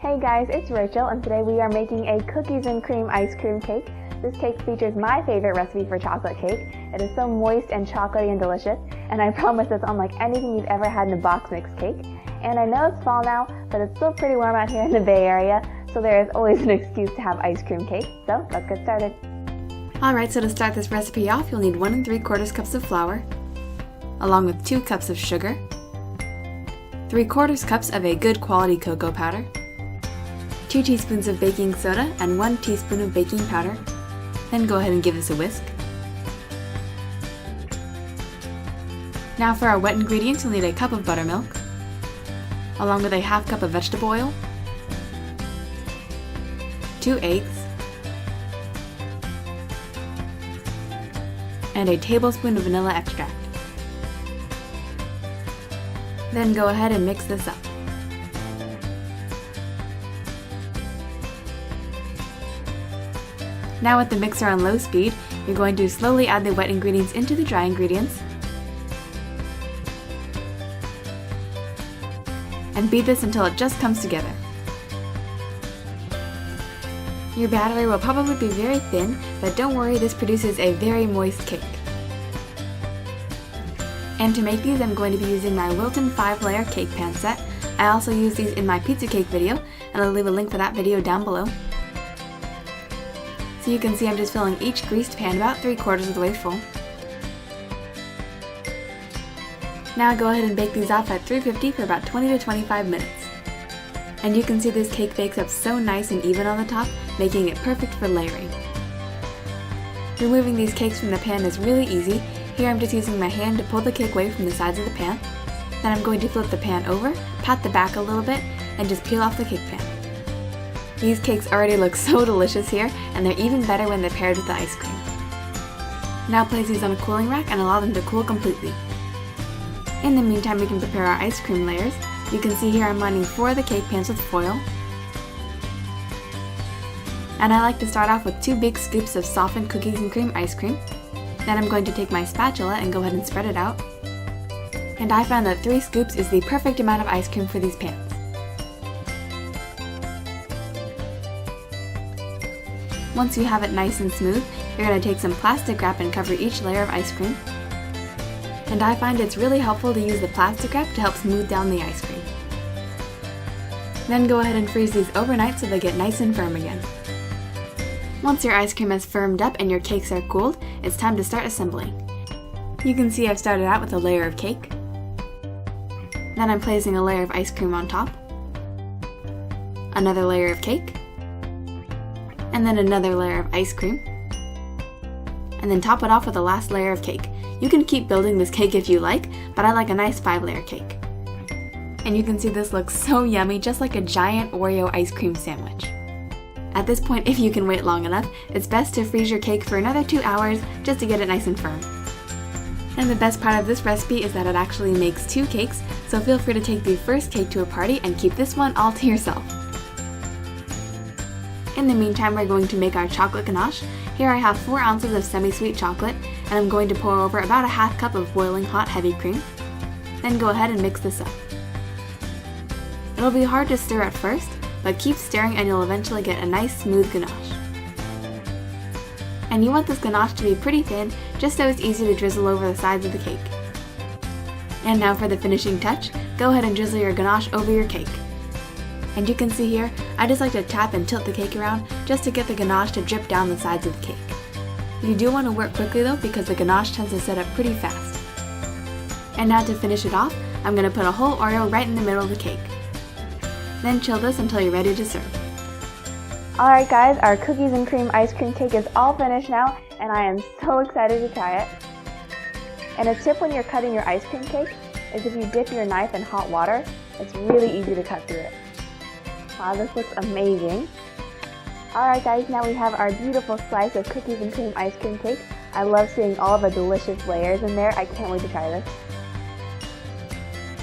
Hey guys, it's Rachel, and today we are making a cookies and cream ice cream cake. This cake features my favorite recipe for chocolate cake. It is so moist and chocolatey and delicious, and I promise it's unlike anything you've ever had in a box mix cake. And I know it's fall now, but it's still pretty warm out here in the Bay Area, so there is always an excuse to have ice cream cake. So let's get started. Alright, so to start this recipe off, you'll need 1 3/4 cups of flour, along with 2 cups of sugar, 3/4 cups of a good quality cocoa powder, 2 teaspoons of baking soda, and 1 teaspoon of baking powder. Then go ahead and give this a whisk. Now for our wet ingredients, you'll need a cup of buttermilk, along with a ½ cup of vegetable oil, 2 eggs, and a tablespoon of vanilla extract. Then go ahead and mix this up. Now with the mixer on low speed, you're going to slowly add the wet ingredients into the dry ingredients and beat this until it just comes together. Your batter will probably be very thin, but don't worry, this produces a very moist cake. And to make these, I'm going to be using my Wilton 5-layer cake pan set. I also use these in my pizza cake video, and I'll leave a link for that video down below. So you can see I'm just filling each greased pan about 3/4 of the way full. Now go ahead and bake these off at 350 for about 20 to 25 minutes. And you can see this cake bakes up so nice and even on the top, making it perfect for layering. Removing these cakes from the pan is really easy. Here I'm just using my hand to pull the cake away from the sides of the pan. Then I'm going to flip the pan over, pat the back a little bit, and just peel off the cake pan. These cakes already look so delicious here, and they're even better when they're paired with the ice cream. Now place these on a cooling rack and allow them to cool completely. In the meantime, we can prepare our ice cream layers. You can see here I'm lining 4 of the cake pans with foil. And I like to start off with 2 big scoops of softened cookies and cream ice cream. Then I'm going to take my spatula and go ahead and spread it out. And I found that 3 scoops is the perfect amount of ice cream for these pans. Once you have it nice and smooth, you're going to take some plastic wrap and cover each layer of ice cream. And I find it's really helpful to use the plastic wrap to help smooth down the ice cream. Then go ahead and freeze these overnight so they get nice and firm again. Once your ice cream has firmed up and your cakes are cooled, it's time to start assembling. You can see I've started out with a layer of cake. Then I'm placing a layer of ice cream on top, another layer of cake, and then another layer of ice cream, and then top it off with the last layer of cake. You can keep building this cake if you like, but I like a nice 5-layer cake. And you can see this looks so yummy, just like a giant Oreo ice cream sandwich. At this point, if you can wait long enough, it's best to freeze your cake for another 2 hours just to get it nice and firm. And the best part of this recipe is that it actually makes 2 cakes, so feel free to take the first cake to a party and keep this one all to yourself. In the meantime, we're going to make our chocolate ganache. Here I have 4 ounces of semi-sweet chocolate, and I'm going to pour over about a ½ cup of boiling hot heavy cream. Then go ahead and mix this up. It'll be hard to stir at first, but keep stirring and you'll eventually get a nice smooth ganache. And you want this ganache to be pretty thin, just so it's easy to drizzle over the sides of the cake. And now for the finishing touch, go ahead and drizzle your ganache over your cake. And you can see here, I just like to tap and tilt the cake around just to get the ganache to drip down the sides of the cake. You do want to work quickly though, because the ganache tends to set up pretty fast. And now to finish it off, I'm going to put a whole Oreo right in the middle of the cake. Then chill this until you're ready to serve. Alright guys, our cookies and cream ice cream cake is all finished now, and I am so excited to try it. And a tip when you're cutting your ice cream cake is if you dip your knife in hot water, it's really easy to cut through it. Wow, this looks amazing. Alright guys, now we have our beautiful slice of cookies and cream ice cream cake. I love seeing all of the delicious layers in there. I can't wait to try this.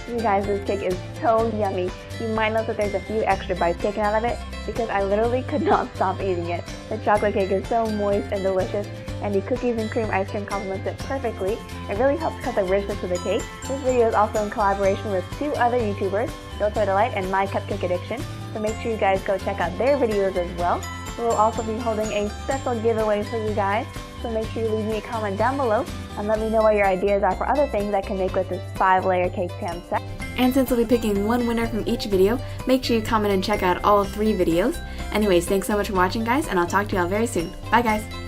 You guys, this cake is so yummy. You might notice that there's a few extra bites taken out of it because I literally could not stop eating it. The chocolate cake is so moist and delicious, and the cookies and cream ice cream complements it perfectly. It really helps cut the richness of the cake. This video is also in collaboration with 2 other YouTubers, Delight and My Cupcake Addiction. so make sure you guys go check out their videos as well. We will also be holding a special giveaway for you guys, so make sure you leave me a comment down below and let me know what your ideas are for other things I can make with this 5-layer cake pan set. And since we'll be picking one winner from each video, make sure you comment and check out all 3 videos. Anyways, thanks so much for watching, guys, and I'll talk to you all very soon. Bye, guys!